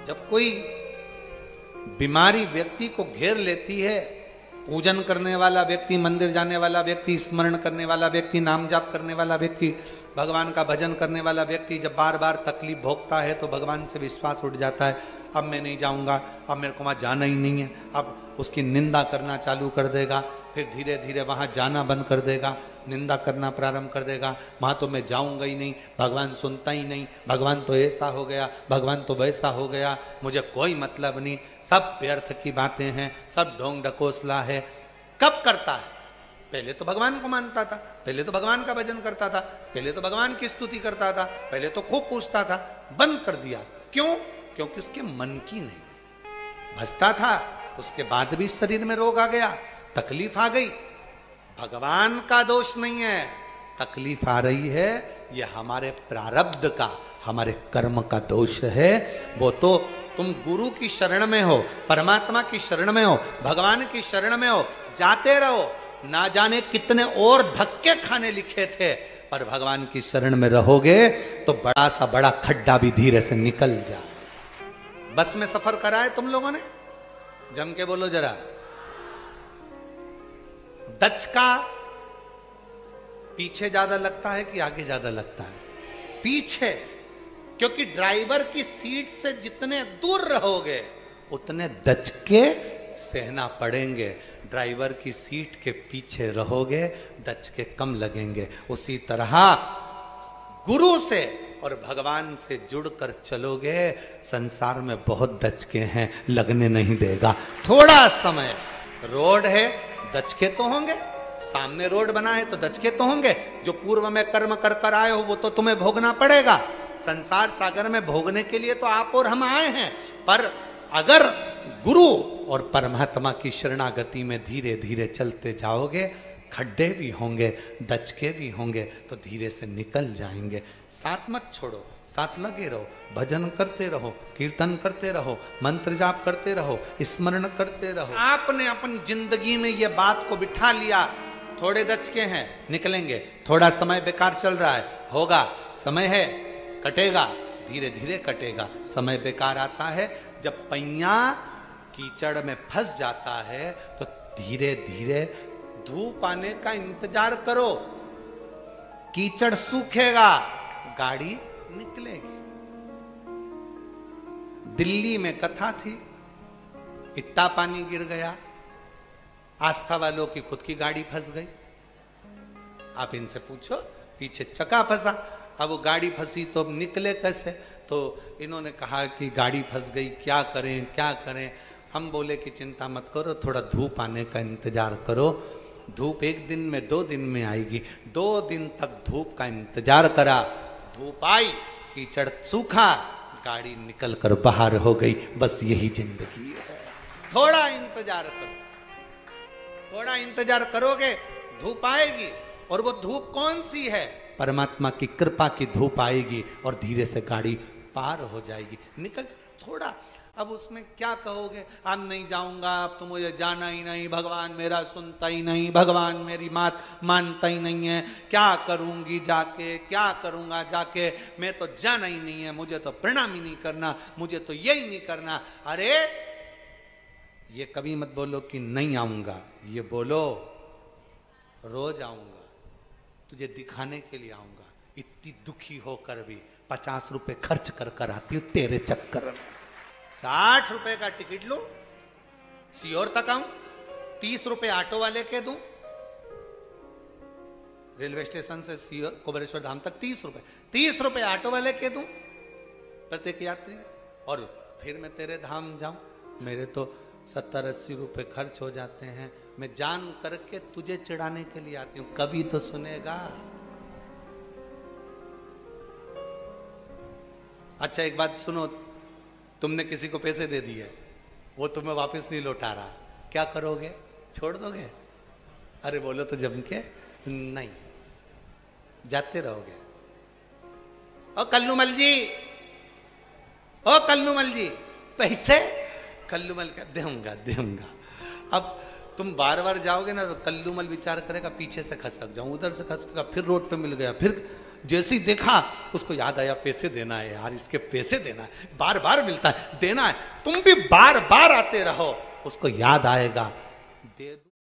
जब कोई बीमारी व्यक्ति को घेर लेती है, पूजन करने वाला व्यक्ति, मंदिर जाने वाला व्यक्ति, स्मरण करने वाला व्यक्ति, नाम जाप करने वाला व्यक्ति, भगवान का भजन करने वाला व्यक्ति जब बार बार तकलीफ भोगता है तो भगवान से विश्वास उठ जाता है। अब मैं नहीं जाऊंगा, अब मेरे को वहां जाना ही नहीं है, अब उसकी निंदा करना चालू कर देगा, फिर धीरे धीरे वहां जाना बंद कर देगा, निंदा करना प्रारंभ कर देगा, वहां तो मैं जाऊंगा ही नहीं, भगवान सुनता ही नहीं, भगवान तो ऐसा हो गया, भगवान तो वैसा हो गया, मुझे कोई मतलब नहीं, सब व्यर्थ की बातें हैं, सब ढोंग ढकोसला है। कब करता है? पहले तो भगवान को मानता था, पहले तो भगवान का भजन करता था, पहले तो भगवान की स्तुति करता था, पहले तो खूब पूछता था, बंद कर दिया। क्यों? क्योंकि उसके मन की नहीं भजता था, उसके बाद भी शरीर में रोग आ गया, तकलीफ आ गई। भगवान का दोष नहीं है, तकलीफ आ रही है ये हमारे प्रारब्ध का, हमारे कर्म का दोष है। वो तो तुम गुरु की शरण में हो, परमात्मा की शरण में हो, भगवान की शरण में हो, जाते रहो, ना जाने कितने और धक्के खाने लिखे थे, पर भगवान की शरण में रहोगे तो बड़ा सा बड़ा खड्डा भी धीरे से निकल जा। बस में सफर करा है तुम लोगों ने? जम के बोलो जरा। दचका पीछे ज्यादा लगता है कि आगे ज्यादा लगता है? पीछे, क्योंकि ड्राइवर की सीट से जितने दूर रहोगे उतने दचके सहना पड़ेंगे। ड्राइवर की सीट के पीछे रहोगे, दचके कम लगेंगे। उसी तरह गुरु से और भगवान से जुड़कर चलोगे, संसार में बहुत दचके हैं, लगने नहीं देगा। थोड़ा समय, रोड है, दचके तो होंगे, सामने रोड बना है तो दचके तो होंगे, जो पूर्व में कर्म कर कर आए हो वो तो तुम्हें भोगना पड़ेगा। संसार सागर में भोगने के लिए तो आप और हम आए हैं, पर अगर गुरु और परमात्मा की शरणागति में धीरे धीरे चलते जाओगे, खड्डे भी होंगे, दचके भी होंगे, तो धीरे से निकल जाएंगे। साथ मत छोड़ो, साथ लगे रहो, भजन करते रहो, कीर्तन करते रहो, मंत्र जाप करते रहो, स्मरण करते रहो। आपने अपनी जिंदगी में ये बात को बिठा लिया, थोड़े दचके हैं, निकलेंगे, थोड़ा समय बेकार चल रहा है, होगा, समय है, कटेगा, धीरे धीरे कटेगा। समय बेकार आता है जब पैया कीचड़ में फंस जाता है, तो धीरे धीरे धूप आने का इंतजार करो, कीचड़ सूखेगा, गाड़ी निकलेगी। दिल्ली में कथा थी, इतना पानी गिर गया, आस्था वालों की खुद की गाड़ी फंस गई। आप इनसे पूछो, पीछे चक्का फंसा, अब वो गाड़ी फंसी तो अब निकले कैसे? तो इन्होंने कहा कि गाड़ी फंस गई, क्या करें क्या करें? हम बोले कि चिंता मत करो, थोड़ा धूप आने का इंतजार करो, धूप एक दिन में 2 दिन में आएगी। 2 दिन तक धूप का इंतजार करा, धूप आई, कीचड़ सूखा, गाड़ी निकल कर बाहर हो गई। बस यही जिंदगी है। थोड़ा इंतजार करो, थोड़ा इंतजार करोगे, धूप आएगी। और वो धूप कौन सी है? परमात्मा की कृपा की धूप आएगी और धीरे से गाड़ी पार हो जाएगी, निकल। थोड़ा, अब उसमें क्या कहोगे? अब नहीं जाऊंगा, अब तो मुझे जाना ही नहीं, भगवान मेरा सुनता ही नहीं, भगवान मेरी बात मानता ही नहीं है, क्या करूंगी जाके, क्या करूंगा जाके, मैं तो जाना ही नहीं है, मुझे तो प्रणाम ही नहीं करना, मुझे तो यही नहीं करना। अरे ये कभी मत बोलो कि नहीं आऊंगा, ये बोलो रोज आऊंगा, तुझे दिखाने के लिए आऊंगा। इतनी दुखी होकर भी 50 रुपए खर्च कर कर आती हूं तेरे चक्कर में। 60 रुपए का टिकट लूं, सीहोर तक आऊं, 30 रुपए ऑटो वाले के दूं, रेलवे स्टेशन से सीहोर कोबरेश्वर धाम तक 30 रुपए ऑटो वाले के दूं प्रत्येक यात्री, और फिर मैं तेरे धाम जाऊं। मेरे तो 70-80 रुपए खर्च हो जाते हैं, मैं जान करके तुझे चिढ़ाने के लिए आती हूं, कभी तो सुनेगा। अच्छा एक बात सुनो, तुमने किसी को पैसे दे दिए, वो तुम्हें वापस नहीं लौटा रहा, क्या करोगे? छोड़ दोगे? अरे बोलो तो जम के नहीं, जाते रहोगे। ओ कल्लूमल जी, ओ कल्लूमल जी, पैसे? कल्लूमल का दूंगा। अब तुम बार बार जाओगे ना तो कल्लूमल विचार करेगा, पीछे से खसक जाऊं, उधर से खसकेगा, फिर रोड पे मिल गया, फिर जैसे ही देखा उसको याद आया पैसे देना है यार, इसके पैसे देना है, बार बार मिलता है, देना है। तुम भी बार बार आते रहो, उसको याद आएगा, दे दो।